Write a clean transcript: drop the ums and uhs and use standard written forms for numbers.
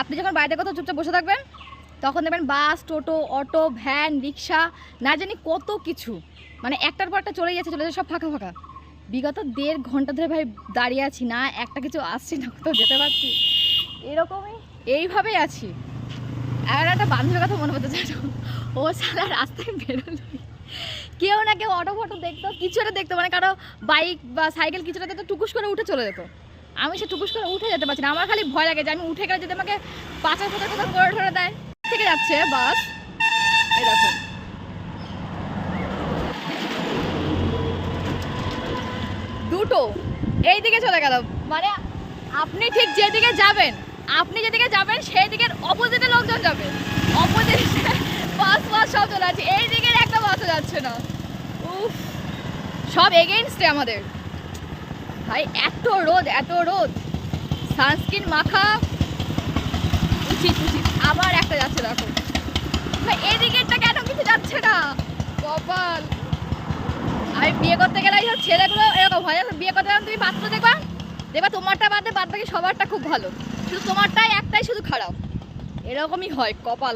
আপনি যখন বাইরে কোথাও চুপচাপ বসে থাকবেন তখন দেখবেন বাস, টোটো, অটো, ভ্যান, রিক্সা, না জানি কত কিছু, মানে একটার পর একটা চলে যাচ্ছে, সব ফাঁকা ফাঁকা। বিগত 1.5 ঘন্টা ধরে ভাই দাঁড়িয়ে আছি, না একটা কিছু আসছি, না কোথাও যেতে পারছি, এরকমই এইভাবেই আছি। আর একটা বান্ধবীর কথা মনে পড়তে চাই, ও সারা রাস্তায় বেরোলো, কেউ না কেউ অটো ফটো দেখতো, কিছু একটা দেখতো, মানে কারো বাইক বা সাইকেল কিছুটা দেখতো, টুকুস করে উঠে চলে যেত। আমি সে টুকুস করে উঠে যেতে পারছি না, আমার খালি ভয় লাগে যে আমি উঠে গেলে যদি আমাকে পাঁচা ফোটার কোথাও করে ধরে দেয়। থেকে যাচ্ছে বাস, এই দেখো দুটো এই দিকে চলে গেল, মানে আপনি ঠিক যেদিকে যাবেন, সেই দিকের অপোজিটে লোকজন যাবে, অপোজিটে বাস সব চলে আছে, এই দিকের একটা বাসও যাচ্ছে না। উফ, সব এগেইনস্টে আমাদের ভাই, এত রোদ, সানস্ক্রিন মাখা উচিত। আবার একটা যাচ্ছে দেখো ভাই, এদিকেরটা কেন কিছু যাচ্ছে না, কপাল। আমি বিয়ে করতে গেলে ছেলেগুলো এরকম হয়, বিয়ে করতে গেলে তুমি পাত্র দেখবা তোমারটা বাদে বাদ বাকি সবারটা খুব ভালো, শুধু তোমারটাই একটাই শুধু খারাপ, এরকমই হয়, কপাল।